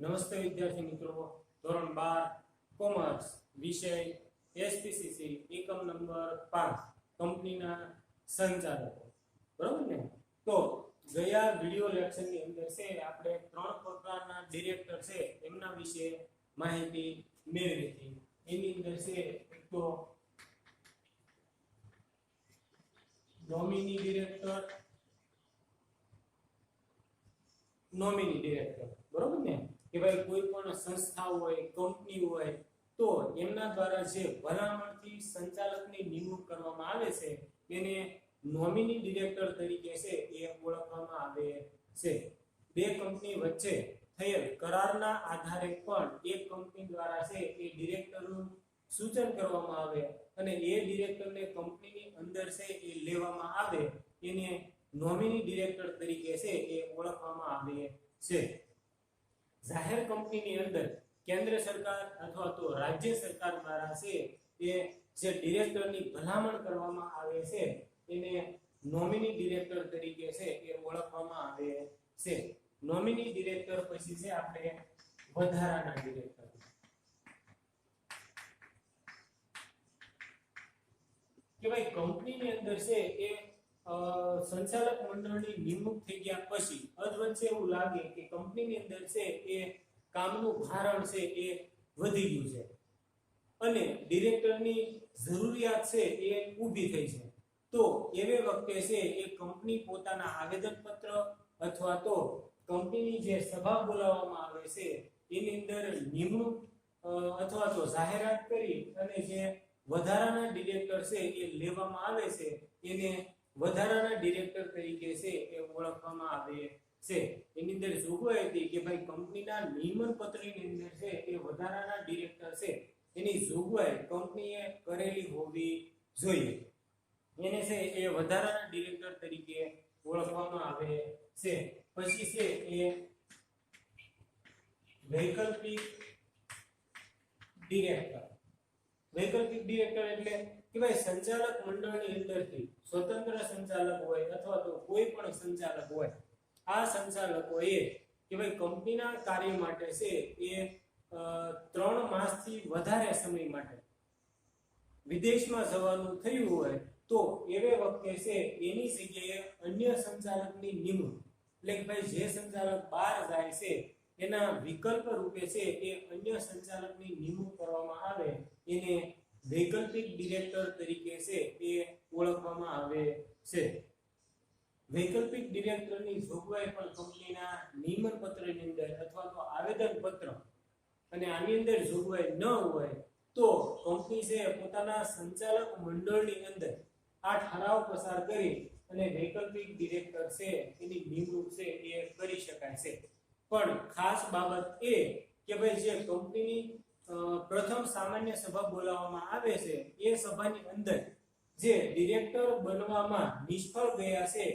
નમસ્તે વિદ્યાર્થી મિત્રો, ધોરણ 12 કોમર્સ વિષય એસપીસીસી એકમ નંબર 5 કંપનીના સંચાલકો. બરોબર ને? તો ગયા વિડિયો લેક્ચરની અંદર છે આપણે ત્રણ પ્રકારના ડિરેક્ટર છે એમના વિશે માહિતી મેળવી હતી. એની અંદર છે એક તો નોમિની ડિરેક્ટર, નોમિની ડિરેક્ટર. બરોબર ને? કે ભાઈ કોઈ પણ સંસ્થા હોય, કંપની હોય તો એમના દ્વારા જે ભલામણથી સંચાલકની નિમણૂક કરવામાં આવે છે તેને નોમિની ડિરેક્ટર તરીકે છે એ ઓળખવામાં આવે છે. બે કંપની વચ્ચે થયેલ કરારના આધારે પણ એક કંપની દ્વારા છે એ ડિરેક્ટરનું સૂચન કરવામાં આવે અને એ ડિરેક્ટરને કંપનીની અંદર છે એ લેવામાં આવે એને નોમિની ડિરેક્ટર તરીકે છે એ ઓળખવામાં આવે છે. જાહેર કંપનીની અંદર કેન્દ્ર સરકાર અથવા તો રાજ્ય સરકાર દ્વારા છે એ જે ડિરેક્ટરની ભલામણ કરવામાં આવે છે એને નોમિની ડિરેક્ટર તરીકે છે એ ઓળખવામાં આવે છે. નોમિની ડિરેક્ટર પછી છે આપણે વધારાના ડિરેક્ટર. કે ભાઈ કંપનીની અંદર છે એ સંચાલક મંડળની નિમણૂક થઈ ગયા પછી અધવચ્ચે એવું લાગે કે કંપનીની અંદર છે એ કામનું ભારણ છે એ વધી ગયું છે અને ડિરેક્ટરની જરૂરિયાત છે એ ઊભી થઈ છે, તો એવે વખતે છે એ કંપની પોતાના આવેદનપત્ર અથવા તો કંપનીની જે સભા બોલાવવામાં આવે છે એની અંદર નિમણૂક અથવા તો જાહેરાત કરી અને જે વધારાના ડિરેક્ટર છે એ લેવામાં આવે છે એને વધારાના ડિરેક્ટર તરીકે છે એ ઓળખવામાં આવે છે. એની અંદર જોગવાઈ હતી કે ભાઈ કંપનીના નિયમન પત્રની અંદર છે એ વધારાના ડિરેક્ટર છે એની જોગવાઈ કંપનીએ કરેલી હોવી જોઈએ. એને છે એ વધારાના ડિરેક્ટર તરીકે ઓળખવામાં આવે છે. પછી છે એ વૈકલ્પિક ડિરેક્ટર. વૈકલ્પિક ડિરેક્ટર એટલે કે ભાઈ સંચાલક મંડળની અંદરથી સ્વતંત્ર સંચાલક હોય અથવા તો કોઈ પણ સંચાલક હોય, આ સંચાલકોએ કે ભાઈ કંપનીના કાર્ય માટે છે એ 3 માસથી વધારે સમય માટે વિદેશમાં જવાનું થયું હોય તો એવે વખતે છે એની જગ્યાએ અન્ય સંચાલકની નિમણૂક, એટલે કે ભાઈ જે સંચાલક બહાર જાય છે એના વિકલ્પ રૂપે છે એ અન્ય સંચાલકની નિમણૂક કરવામાં આવે એને વૈકલ્પિક ડિરેક્ટર તરીકે છે એ ઓળખવામાં આવે છે. વૈકલ્પિક ડિરેક્ટરની જોગવાઈ પણ કંપનીના નિયમન પત્રની અંદર અથવા તો આવેદન પત્ર અને આની અંદર જોગવાઈ ન હોય તો કંપની છે પોતાના સંચાલક મંડળની અંદર આ ઠરાવ પસાર કરી અને વૈકલ્પિક ડિરેક્ટર છે એની નિમણૂક છે એ કરી શકાય છે. પણ ખાસ બાબત એ કે ભાઈ જે કંપનીની પ્રથમ સામાન્ય સભા બોલાવવામાં આવે છે એ સભાની અંદર જે ડિરેક્ટર બનવામાં નિષ્ફળ ગયા છે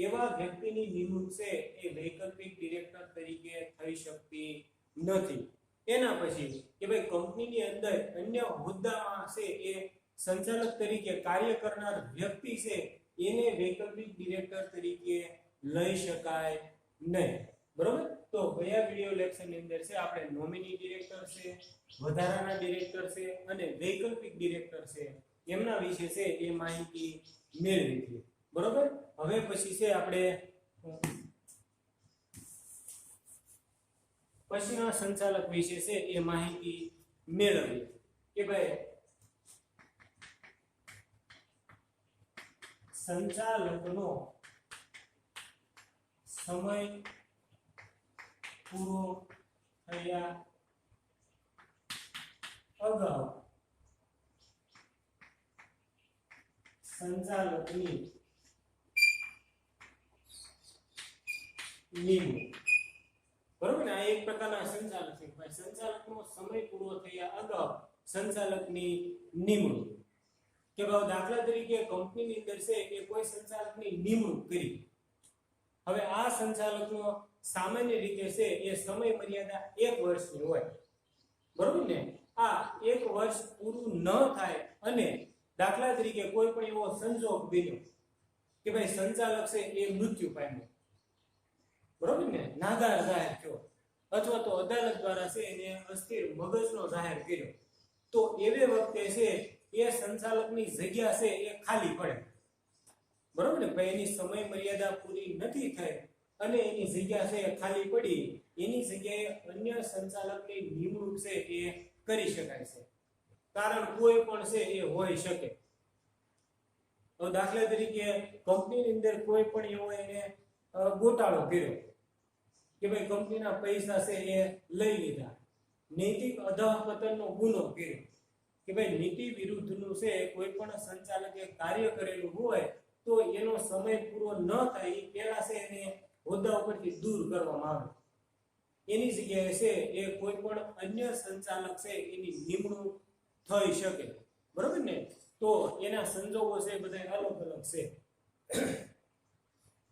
એવા વ્યક્તિની નિમણૂક છે એ વૈકલ્પિક ડિરેક્ટર તરીકે થઈ શકતી નથી. એના પછી કે ભાઈ કંપનીની અંદર અન્ય હોદ્દામાં છે એ સંચાલક તરીકે કાર્ય કરનાર વ્યક્તિ છે એને વૈકલ્પિક ડિરેક્ટર તરીકે લઈ શકાય નહીં. બરોબર? તો ગયા વિડિયો લેક્ચરની અંદર છે આપણે નોમિની ડિરેક્ટર છે, વધારાના ડિરેક્ટર છે અને વૈકલ્પિક ડિરેક્ટર છે એમના વિશે છે એ માહિતી મેળવી હતી. બરોબર? હવે પછી છે આપણે પછીના સંચાલક વિશે છે એ માહિતી મેળવીએ કે ભાઈ સંચાલકનો સમય પૂરો થયા અગાઉ સંચાલકની નિમણૂક. બરોબર ને? આ એક પ્રકારના સંચાલક છે. ભાઈ સંચાલકનો સમય પૂરો થયા અગાઉ સંચાલકની નિમણૂક. કે ભાઈ દાખલા તરીકે કંપનીની અંદર છે કે કોઈ સંચાલકની નિમણૂક કરી. હવે આ સંચાલકનો સામાન્ય રીતે છે એ સમય મર્યાદા 1 વર્ષની હોય. બરોબર ને? આ 1 વર્ષ પૂરું ન થાય અને દાખલા તરીકે કોઈ પણ એવો સંજોગ બન્યો કે ભાઈ સંચાલક છે એ મૃત્યુ પામ્યો, બરોબર ને, નાદાર જાહેર થયો, અથવા તો અદાલત દ્વારા છે એને અસ્થિર મગજનો જાહેર કર્યો, તો એવે વખતે છે એ સંચાલકની જગ્યા છે એ ખાલી પડે, બરોબર ને? ભાઈ એની સમય મર્યાદા પૂરી નથી થઈ અને એની જગ્યા છે ખાલી પડી, એની જગ્યાએ અન્ય સંચાલકની નિમણૂક છે એ કરી શકાય છે. કારણ કોઈ પણ છે એ હોઈ શકે. તો દાખલા તરીકે કંપનીની અંદર કોઈ પણ એવો એને ગોટાળો કર્યો કે ભાઈ કંપનીના પૈસા છે એ લઈ લીધા, નૈતિક અધઃપતનનો ગુનો કર્યો કે ભાઈ નીતિ વિરુદ્ધનું છે કોઈ પણ સંચાલકે કાર્ય કરેલું હોય તો એનો સમય પૂરો ન થાય એ પહેલા છે એને હોદ્દા ઉપરથી દૂર કરવામાં આવે, એની જગ્યાએ છે એ કોઈ પણ અન્ય સંચાલક છે એની નિમણૂક થઈ શકે, બરોબર ને? તો એના સંજોગો છે બધા અલગ અલગ છે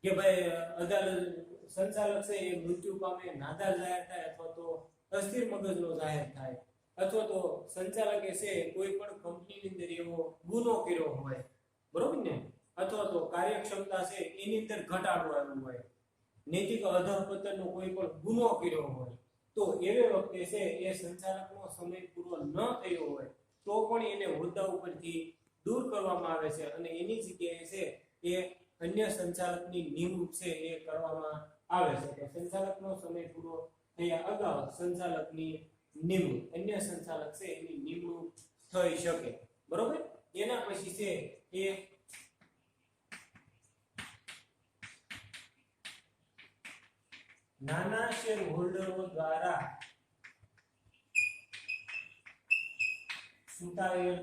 કે ભાઈ અદાલત સંચાલક છે એ મૃત્યુ પામે, નાદાર જાહેર થાય, અથવા તો અસ્થિર મગજનો જાહેર થાય, અથવા તો સંચાલકે છે કોઈ પણ કંપનીની અંદર એવો ગુનો કર્યો હોય, બરોબર ને? અથવા તો કાર્યક્ષમતા છે એની અંદર ઘટાડો આવ્યો હોય, નૈતિક અધઃપતનનો કોઈ પણ ગુનો કર્યો હોય, તો એવે વખતે છે એ સંચાલકનો સમય પૂરો ન થયો હોય તો પણ એને હોદ્દા ઉપરથી દૂર કરવામાં આવે છે અને એની જગ્યાએ છે એ અન્ય સંચાલકની નિમણૂક છે એ કરવામાં આવે છે. તો સંચાલકનો સમય પૂરો થયા અગાઉ સંચાલકની નિમણૂક, અન્ય સંચાલક છે એની નિમણૂક થઈ શકે, બરોબર? એના પછી છે એ નાના શેર હોલ્ડરો દ્વારા ચૂંટાયેલ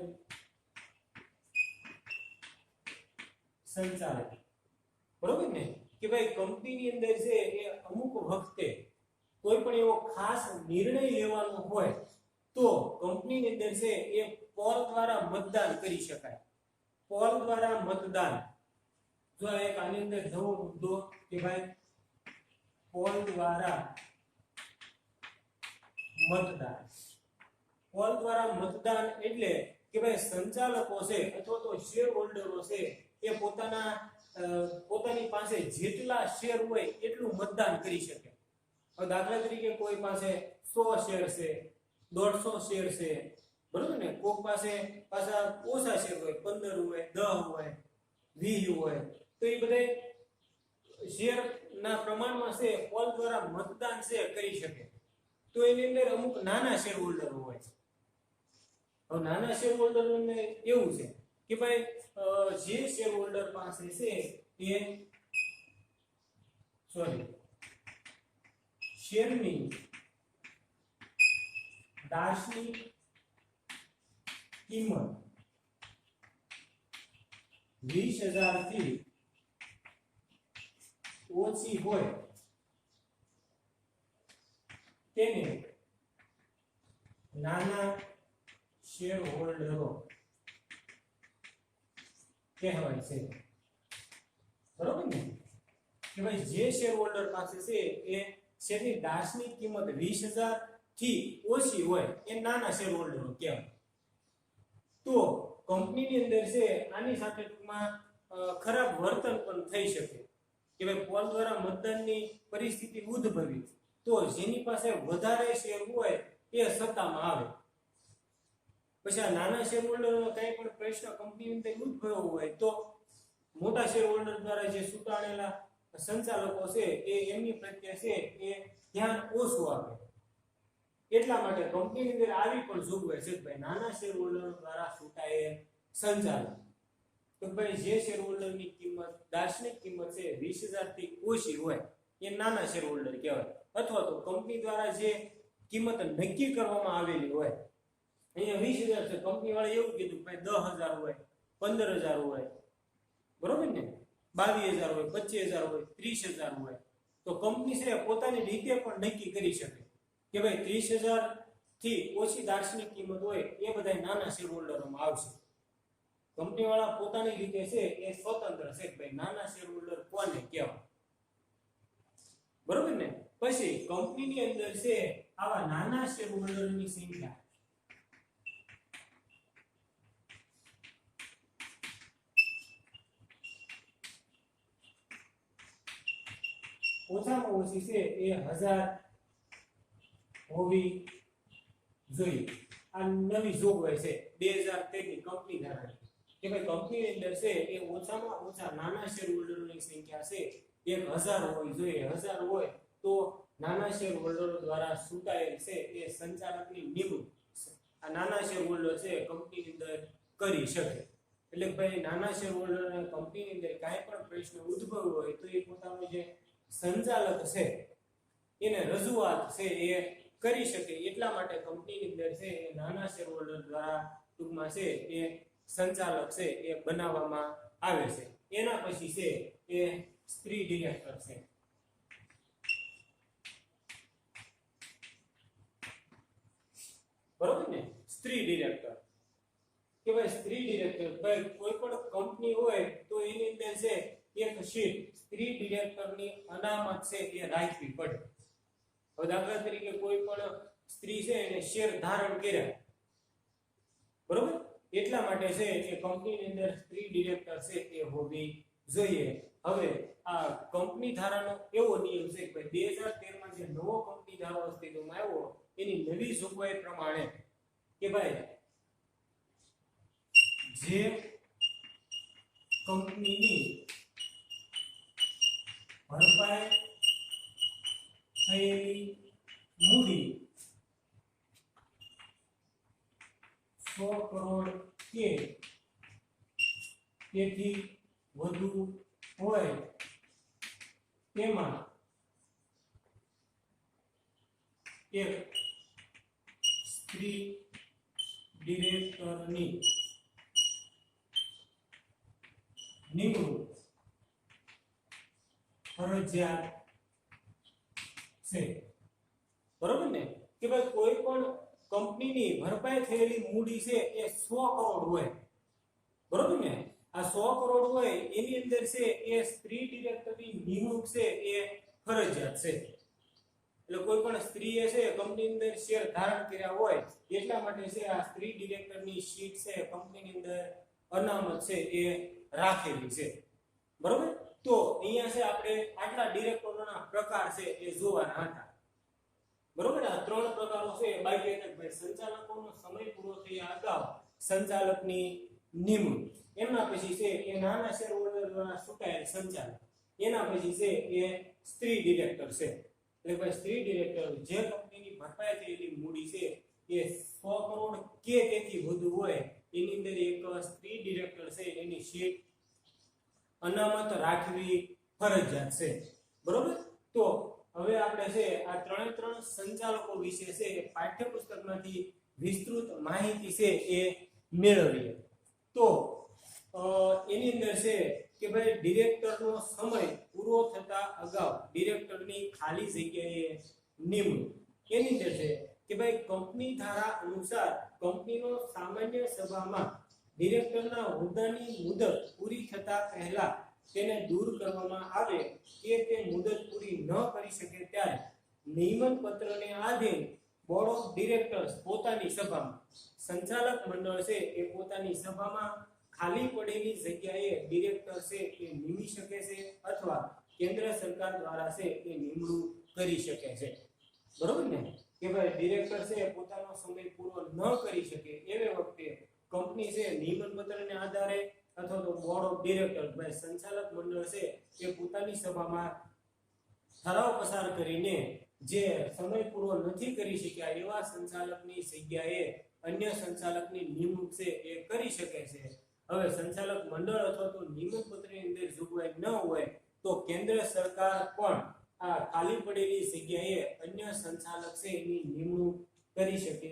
સંચાલક, બરોબર ને? કે ભાઈ કંપનીની અંદર છે એ અમુક વખતે કોઈ પણ એવો ખાસ નિર્ણય લેવાનો હોય તો કંપનીની અંદર છે એ પોલ દ્વારા મતદાન કરી શકાય. પોલ દ્વારા મતદાન, જો એક આની અંદર નવો મુદ્દો કે ભાઈ પોલ દ્વારા મતદાન. પોલ દ્વારા મતદાન એટલે કે ભાઈ સંચાલકો છે અથવા તો શેર હોલ્ડરો છે એ પોતાની પાસે જેટલા શેર હોય એટલું મતદાન કરી શકે. દાખલા તરીકે કોઈ પાસે 100 શેર છે, 150 શેર છે, બરોબર ને? કોઈ પાસે પાછા ઓછા શેર હોય, 15 હોય, 10 હોય, 20 હોય, તો એ બધા શેર ના પ્રમાણમાં છે પોલ દ્વારા મતદાન છે કરી શકે. તો એની અંદર અમુક નાના શેર હોલ્ડરો હોય છે. હવે નાના શેર હોલ્ડરોને એવું છે કે ભાઈ જે શેર હોલ્ડર પાસે છે એ શેરની દાર્શનિક કિંમત 20,000 થી ઓછી હોય તેને નાના શેર હોલ્ડરો કહેવાય છે, બરોબર ને? કે ભાઈ જે શેર હોલ્ડર પાસે છે એ શેરની દાર્શનિક કિંમત 20,000 થી ઓછી હોય એ નાના શેર હોલ્ડરો કહેવાય. તો કંપનીની અંદર છે આની સાથે ટૂંકમાં ખરાબ વર્તન પણ થઈ શકે કે ભાઈ પોલ દ્વારા મતદાનની પરિસ્થિતિ ઉદ્ભવી તો જેની પાસે વધારે શેર હોય એ સત્તામાં આવે. પછી આ નાના શેર હોલ્ડરનો કંઈ પણ પ્રશ્ન કંપનીની અંદર ઉદ્ભવ્યો હોય તો મોટા શેર હોલ્ડર દ્વારા જે ચૂંટાયેલા સંચાલકો છે એ એમની પ્રત્યે છે એ ધ્યાન ઓછું આપે. એટલા માટે કંપનીની અંદર આવી પણ જોગવાઈ છે કે ભાઈ નાના શેર હોલ્ડરો દ્વારા ચૂંટાયેલ સંચાલક, તો ભાઈ જે શેર હોલ્ડરની કિંમત દાર્શનિક કિંમત છે 20,000 થી ઓછી હોય એ નાના શેર હોલ્ડર કહેવાય. અથવા તો કંપની દ્વારા જે કિંમત નક્કી કરવામાં આવેલી હોય, અહીંયા 20,000 છે, કંપની વાળા એવું કીધું ભાઈ 10,000 હોય, 15,000 હોય, બરોબર ને? 22,000 હોય, 25,000 હોય, 30,000 હોય, તો કંપની છે પોતાની રીતે પણ નક્કી કરી શકે કે ભાઈ 30,000 થી ઓછી દાર્શનિક કિંમત હોય એ બધા નાના શેર હોલ્ડરોમાં આવશે. કંપની વાળા પોતાની રીતે છે એ સ્વતંત્ર છે કે ભાઈ નાના શેર હોલ્ડર કોને કહેવાય, બરોબર ને? પછી કંપનીની અંદર છે આવા નાના શેર હોલ્ડરની સંખ્યા ઓછામાં ઓછી છે એ 1,000 હોવી જોઈએ. આ નવી જોગવાઈ છે 2013 ની કંપની ધારા કે ભાઈ કંપનીની અંદર છે એ ઓછામાં ઓછા નાના શેર હોલ્ડરોની સંખ્યા છે 1000 હોવી જોઈએ. 1000 હોય તો નાના શેર હોલ્ડરો દ્વારા ચૂંટાયેલ છે એ સંચાલકની નિમણૂક આ નાના શેર હોલ્ડર છે કંપનીની અંદર કરી શકે. એટલે ભાઈ નાના શેર હોલ્ડરને કંપનીની અંદર કાંઈ પણ પ્રશ્ન ઉદ્ભવ્યો હોય તો એ પોતાનો જે સંચાલક છે એને રજૂઆત છે એ કરી શકે. એટલા માટે કંપનીની અંદર છે એ નાના શેર હોલ્ડર દ્વારા ટૂંકમાં છે એ સંચાલક છે એ બનાવવામાં આવે છે. એના પછી છે એ સ્ત્રી ડિરેક્ટર છે. બરોબર ને? સ્ત્રી ડિરેક્ટર કે ભાઈ સ્ત્રી ડિરેક્ટર ભાઈ કોઈ પણ કંપની હોય તો એની અંદર છે એક સીટ સ્ત્રી ડિરેક્ટરની અનામત છે એ રાખવી પડે. હવે દાખલા તરીકે કોઈ પણ સ્ત્રી છે એને શેર ધારણ કર્યા બરોબર એટલા માટે છે એ કંપનીની અંદર સ્ત્રી ડિરેક્ટર છે એ હોવી જોઈએ. હવે આ કંપની ધારાનો એવો નિયમ છે કે ભાઈ 2013 માં જે નવો કંપની ધારો અસ્તિત્વમાં આવ્યો એની નવી જોગવાઈ પ્રમાણે કે ભાઈ જે કંપનીની ભરપાઈ થયેલી મૂડી 100 કરોડ કે તેથી વધુ હોય તેમાં એક સ્ત્રી ડિરેક્ટરની નિમણૂક ફરજિયાત છે. બરોબર ને? કે ભાઈ કોઈ પણ કંપનીની ભરપાઈ થયેલી મૂડી છે એ 100 કરોડ હોય બરોબર ને? આ 100 કરોડ હોય એની અંદર છે એ સ્ત્રી ડિરેક્ટરની નિમણૂક છે એ ફરજિયાત છે. એટલે કોઈ પણ સ્ત્રીએ છે કંપનીની અંદર શેર ધારણ કર્યા હોય એટલા માટે છે આ સ્ત્રી ડિરેક્ટરની સીટ છે કંપનીની અંદર અનામત છે એ રાખેલી છે. બરોબર? તો અહીંયા છે આપણે આટલા ડિરેક્ટરોના પ્રકાર છે એ જોવાના હતા. બરોબર? આ ત્રણ પ્રકારો છે બાકી હતા ભાઈ સંચાલકોનો સમય પૂરો થયા અગાઉ સંચાલકની નિમણૂક, એમના પછી છે એ નાના શેર હોલ્ડર દ્વારા ચૂંટાયેલ સંચાલક, એના પછી છે એ સ્ત્રી ડિરેક્ટર છે. એટલે ભાઈ સ્ત્રી ડિરેક્ટર જે કંપનીની ભરપાઈ થયેલી મૂડી છે એ 100 કરોડ કે તેથી વધુ હોય એની અંદર એક સ્ત્રી ડિરેક્ટર છે એની સીટ અનામત રાખવી ફરજિયાત છે. બરોબર? તો હવે આપણે છે આ ત્રણ સંચાલકો વિશે છે પાઠ્યપુસ્તકમાંથી વિસ્તૃત માહિતી છે એ મેળવીએ. તો એની અંદર છે કે ભાઈ ડિરેક્ટરનો સમય પૂરો થતા અગાઉ ડિરેક્ટરની ખાલી જગ્યાએ નિમણૂક. એની અંદર છે કે ભાઈ કંપની ધારા અનુસાર કંપનીનો સામાન્ય સભામાં ડિરેક્ટરના હોદ્દાની મુદત પૂરી થતા પહેલા તેને દૂર કરવામાં આવે કે તે મુદત પૂરી ન કરી શકે ત્યારે નિયમન પત્રને આધીન બોર્ડ ઓફ ડિરેક્ટર્સ પોતાની સભામાં સંચાલક મંડળ છે એ પોતાની સભામાં ખાલી પડેલી જગ્યાએ ડિરેક્ટર છે એ નિમી શકે છે અથવા કેન્દ્ર સરકાર દ્વારા છે એ નિમણૂક કરી શકે છે. બરોબર ને? કે ભાઈ ડિરેક્ટર છે પોતાનો સમય પૂરો ન કરી શકે એવે વખતે કંપની છે નિયમન પત્રને આધારે અથવા તો બોર્ડ ઓફ ડિરેક્ટર ભાઈ સંચાલક મંડળ છે એ પોતાની સભામાં ઠરાવ પસાર કરીને જે સમય પૂરો નથી કરી શક્યા એવા સંચાલકની જગ્યાએ અન્ય સંચાલકની નિમણૂક છે એ કરી શકે છે. હવે સંચાલક મંડળ અથવા તો નિયમન પત્રની અંદર જોગવાઈ ન હોય તો કેન્દ્ર સરકાર પણ આ ખાલી પડેલી જગ્યાએ અન્ય સંચાલક છે એની નિમણૂક કરી શકે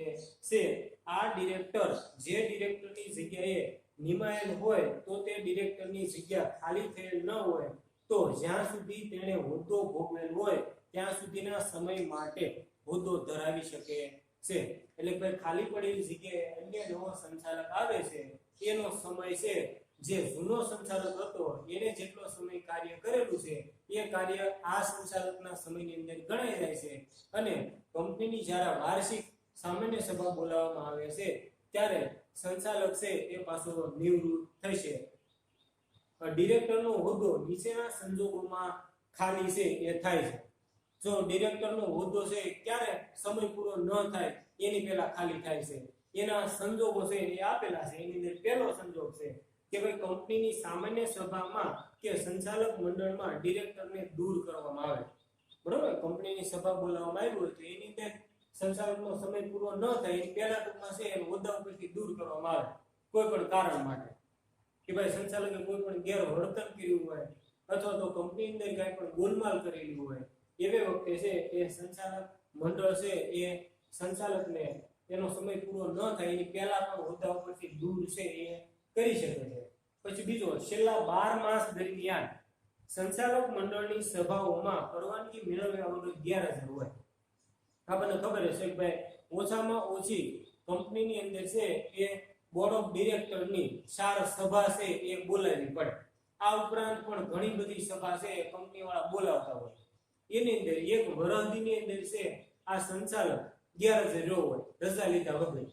છે. આ ડિરેક્ટર જે ડિરેક્ટરની જગ્યાએ નિમાયેલ હોય તો તે ડિરેક્ટરની જગ્યા ખાલી થયેલ ન હોય તો જ્યાં સુધી તેણે હોદ્દો ભોગવેલ હોય ત્યાં સુધીના સમય માટે હોદ્દો ધરાવી શકે છે. એટલે ભાઈ ખાલી પડેલી જગ્યાએ અન્ય નવો સંચાલક આવે છે એનો સમય છે જે જૂનો સંચાલક હતો એને જેટલો સમય કાર્ય કરેલું છે એ કાર્ય આ સંચાલકના સમયની અંદર ગણાઈ જાય છે અને કંપનીની જ્યારે વાર્ષિક સામાન્ય સભા બોલાવવામાં આવે છે ત્યારે સંચાલક છે એ પાછો નિવૃત્ત થશે. ડિરેક્ટરનો હોદ્દો નીચેના સંજોગોમાં ખાલી છે એ થાય છે. જો ડિરેક્ટરનો હોદ્દો છે ક્યારે સમય સમય પૂરો ન થાય એની પહેલા ખાલી થાય છે. એના સંજોગો છે એ આપેલા છે. એની અંદર પહેલો સંજોગ છે કે ભાઈ કંપનીની સામાન્ય સભામાં કે સંચાલક મંડળમાં ડિરેક્ટરને દૂર કરવામાં આવે. બરોબર, કંપનીની સભા બોલાવવામાં આવી હોય તો એની અંદર સંચાલકનો સમય પૂરો ન થાય એની પહેલા ટૂંકમાં છે એ હોદ્દા ઉપરથી દૂર કરવામાં આવે કોઈ પણ કારણ માટે, કે ભાઈ સંચાલકે કોઈ પણ ગેરવર્તન કર્યું હોય અથવા તો કંપની અંદર કાંઈ પણ ગોલમાલ કરેલી હોય એવી વખતે છે એ સંચાલક મંડળ છે એ સંચાલકને એનો સમય પૂરો ન થાય એની પહેલા પણ હોદ્દા ઉપરથી દૂર છે એ કરી શકે છે. પછી બીજો, છેલ્લા 12 માસ દરમિયાન સંચાલક મંડળની સભાઓમાં પરવાનગી મેળવ્યા વગર ગેરહાજર હોય. આપણને ખબર છે કે ભાઈ ઓછામાં ઓછી કંપનીની અંદર છે એ બોર્ડ ઓફ ડિરેક્ટરની 4 સભા છે એ બોલાવવી પડે. આ ઉપરાંત પણ ઘણી બધી સભા છે એ કંપની વાળા બોલાવતા હોય. એની અંદર એક વરહદીની અંદર છે આ સંચાલક ગેરહાજર રહ્યો હોય રજા લીધા વગર,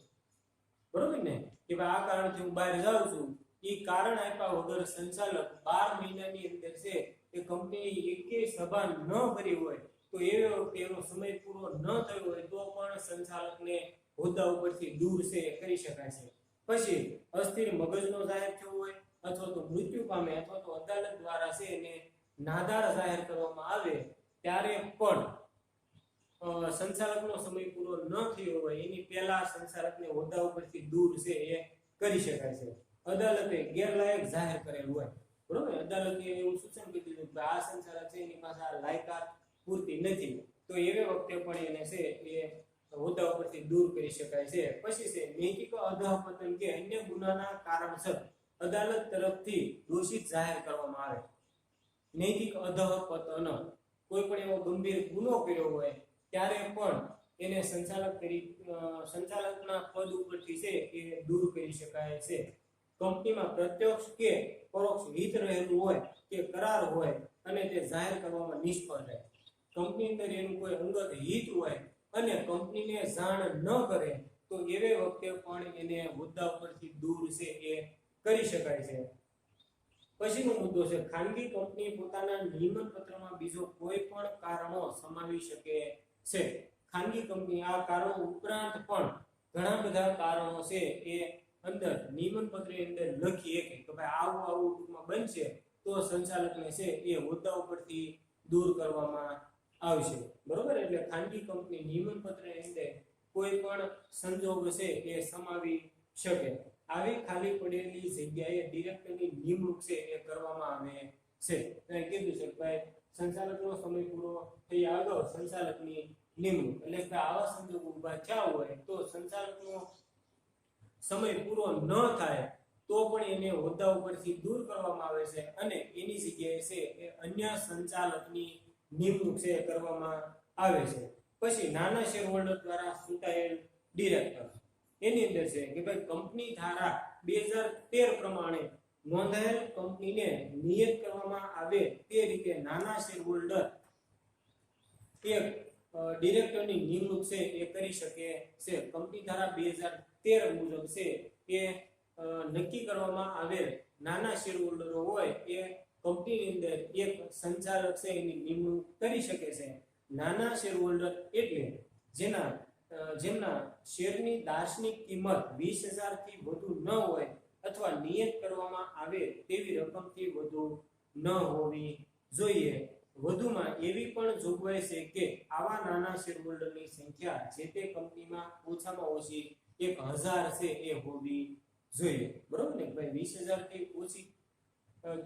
બરોબર ને, કે ભાઈ આ કારણથી હું બહાર જાઉં છું, એ કારણ આપ્યા વગર સંચાલક 12 મહિનાની અંદર છે એ કંપનીની એકેય સભા ન ભરી હોય તો એ વખતે એનો સમય પૂરો ન થયો હોય તો પણ સંચાલકને હોદ્દા ઉપરથી દૂર છે કરી શકાય છે. પછી અસ્થિર મગજનો જાહેર થયો હોય અથવા તો મૃત્યુ પામે અથવા તો અદાલત દ્વારા છે એને નાદાર જાહેર કરવામાં આવે ત્યારે પણ સંચાલકનો સમય પૂરો ન થયો હોય એની પહેલા સંચાલકને હોદ્દા ઉપરથી દૂર છે એ કરી શકાય છે. અદાલતે ગેરલાયક જાહેર કરેલું હોય, બરોબર, અદાલતે એવું સૂચન કરી દીધું કે આ સંચાલક છે એની પાસે આ લાયકાત પૂરતી નથી તો એવી વખતે પણ એને છે એ હોદ્દા ઉપરથી દૂર કરી શકાય છે. પછી છે નૈતિક અધઃપતન કે અન્ય ગુનાના કારણસર અદાલત તરફથી દોષિત જાહેર કરવામાં આવે. નૈતિક અધઃપતન, કોઈ પણ એવો ગંભીર ગુનો કર્યો હોય ત્યારે પણ એને સંચાલકના પદ ઉપરથી છે એ દૂર કરી શકાય છે. કંપનીમાં પ્રત્યક્ષ કે પરોક્ષ હિત રહેલું હોય કે કરાર હોય અને તે જાહેર કરવામાં નિષ્ફળ રહે. કંપની અંદર એનું કોઈ અંગત હિત હોય અને કંપનીને જાણ ન કરે તો એવે વખતે પણ એને હોદ્દા ઉપરથી દૂર છે એ કરી શકાય છે. પછીનો મુદ્દો છે ખાનગી કંપની પોતાના નિયમન પત્રમાં બીજો કોઈ પણ કારણો સમાવી શકે છે. ખાનગી કંપની આ કારણો ઉપરાંત પણ ઘણા બધા કારણો છે એ અંદર નિયમન પત્રની અંદર લખી કે ભાઈ આવું આવું ટૂંકમાં બનશે તો સંચાલકને છે એ હોદ્દા ઉપરથી દૂર કરવામાં આવશે, બરોબર. એટલે ખાનગી કંપની નિયમન પત્રની અંદર કોઈ પણ સંજોગ છે એ સમાવી શકે. આવી ખાલી પડેલી જગ્યાએ ડિરેક્ટરની નિમણૂક છે એ કરવામાં આવે છે. એટલે કીધું છે કે ભાઈ સંચાલકનો સમય પૂરો થઈ આગળ સંચાલકની નિમણૂક, એટલે કે આવા સંજોગો ઊભા થયા હોય તો સંચાલકનો સમય પૂરો ન થાય તો પણ એને હોદ્દા ઉપરથી દૂર કરવામાં આવે છે અને એની જગ્યાએ છે એ અન્ય સંચાલકની નિમણૂક છે કરવામાં આવે છે. પછી નાના શેરહોલ્ડર દ્વારા ચૂંટાયેલ ડિરેક્ટર, એની અંદર છે કે ભાઈ કંપની ધારા 2013 પ્રમાણે નોંધાયેલ કંપનીને નિયત કરવામાં આવે તે રીતે નાના શેરહોલ્ડર એક ડિરેક્ટરની નિમણૂક છે એ કરી શકે છે. કંપની ધારા 2013 મુજબ છે એ નક્કી કરવામાં આવે નાના શેરહોલ્ડરો હોય એ કંપનીની અંદર એક સંચાલક છે એની નિમણૂક કરી શકે છે. નાના શેરહોલ્ડર એટલે જેમના શેરની દાર્શનિક કિંમત 20,000 થી વધુ ન હોય અથવા નિયત કરવામાં આવે તેવી રકમથી વધુ ન હોવી જોઈએ. વધુમાં એવી પણ જોગવાઈ છે કે આવા નાના શેરહોલ્ડરની સંખ્યા જે તે કંપનીમાં ઓછામાં ઓછી 1,000 છે એ હોવી જોઈએ, બરોબર ને. ભાઈ 20,000 થી ઓછી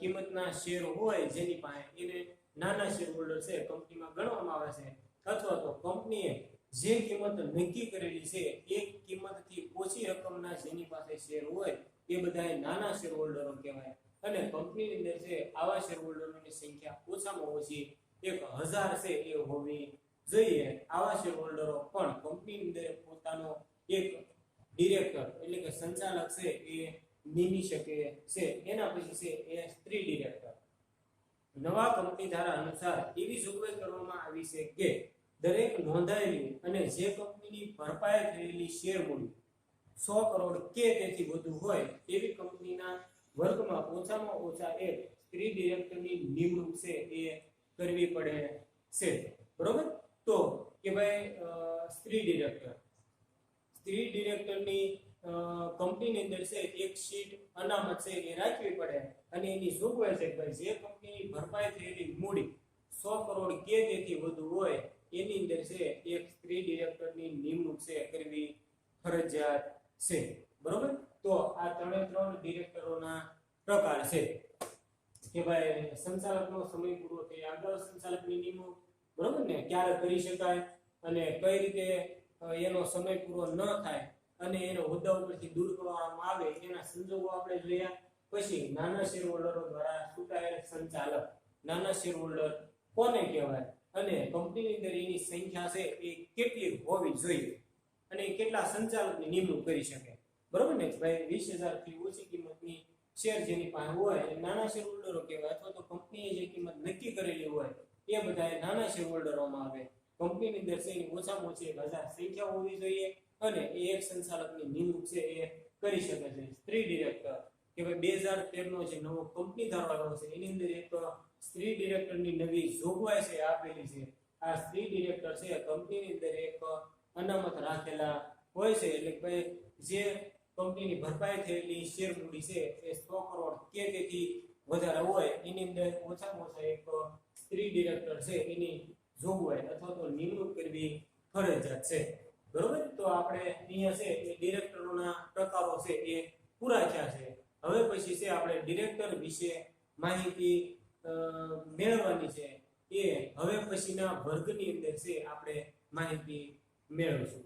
કિંમતના શેર હોય જેની પાસે એને નાના શેરહોલ્ડર છે કંપનીમાં ગણવામાં આવે છે. અથવા તો કંપનીએ જે કિંમત નક્કી કરેલી છે એ કિંમતથી ઓછી રકમના જેની પાસે શેર હોય એ બધા નાના શેરહોલ્ડરો કહેવાય. અને કંપનીની અંદર છે આવા શેરહોલ્ડરોની સંખ્યા ઓછામાં ઓછી 1,000 છે એ હોવી જોઈએ. આવા શેરહોલ્ડરો પણ કંપનીની અંદર પોતાનો એક ડિરેક્ટર એટલે કે સંચાલક છે એ નિમી શકે છે. એના પછી છે એ સ્ત્રી ડિરેક્ટર. નવા કંપની ધારા અનુસાર એવી જોગવાઈ કરવામાં આવી છે કે દરેક નોંધાયેલી અને જે કંપનીની ભરપાઈ થયેલી શેર મૂડી 100 કરોડ કે તેથી વધુ હોય તેવી કંપનીના વર્ગમાં ઓછામાં ઓછા એક સ્ત્રી ડિરેક્ટરની નિમણૂક છે એ કરવી પડે છે, બરોબર. તો કે ભાઈ સ્ત્રી ડિરેક્ટરની કંપનીની અંદર છે એક સીટ અનામત છે એ રાખવી પડે અને એની જોગવાઈ છે કે ભાઈ જે કંપનીની ભરપાઈ થયેલી મૂડી 100 કરોડ કે તેથી વધુ હોય એની અંદર છે એક સ્ત્રી ડિરેક્ટરની નિમણૂક છે કરવી ફરજિયાત છે. બરોબર. તો આ ત્રણ ડિરેક્ટરોના પ્રકાર છે કે ભાઈ સંચાલકનો સમય પૂરો થઈ આગળ સંચાલકની નિમણૂક, બરોબર ને, ક્યારે કરી શકાય અને કઈ રીતે એનો સમય પૂરો ન થાય અને એનો હોદ્દા ઉપરથી દૂર કરવામાં આવે એના સંજોગો આપણે જોયા. પછી નાના શેર હોલ્ડરો દ્વારા ચૂંટાયેલ સંચાલક, નાના શેર હોલ્ડર કોને કહેવાય અને કંપનીની અંદર એની સંખ્યા છે એ કેટલી હોવી જોઈએ અને કેટલા સંચાલકની નિમણૂક કરી શકે. બરોબર ને ભાઈ, 20,000 થી ઓછી કિંમતની શેર જેની પાસે હોય એ નાના શેર હોલ્ડરો કહેવાય, અથવા તો કંપનીએ જે કિંમત નક્કી કરેલી હોય એ બધા નાના શેર હોલ્ડરોમાં આવે. કંપનીની અંદર છે એની ઓછામાં ઓછી 1000 સંખ્યા હોવી જોઈએ અને એ એક સંચાલકની નિમણૂક છે એ કરી શકે છે. સ્ત્રી ડિરેક્ટર કે ભાઈ 2013 નો જે નવો કંપની ધારો છે એની અંદર એક સ્ત્રી ડિરેક્ટરની નવી જોગવાઈ છે આપેલી છે. આ સ્ત્રી ડિરેક્ટર છે કંપનીની અંદર એક અનામત રાખેલા હોય છે, એટલે ભાઈ જે કંપનીની ભરપાઈ થયેલી શેર મૂડી છે એ 100 કરોડ કે તેથી વધારે હોય એની અંદર ઓછામાં ઓછા એક સ્ત્રી ડિરેક્ટર છે એની જોગવાઈ અથવા તો નિમણૂક કરવી ફરજિયાત છે. બરોબર. તો આપણે અહીંયા છે એ ડિરેક્ટરોના પ્રકારો છે એ પૂરા થયા છે. હવે પછી છે આપણે ડિરેક્ટર વિશે માહિતી મેળવવાની છે એ હવે પછીના વર્ગની અંદર છે આપણે માહિતી મેળવશું.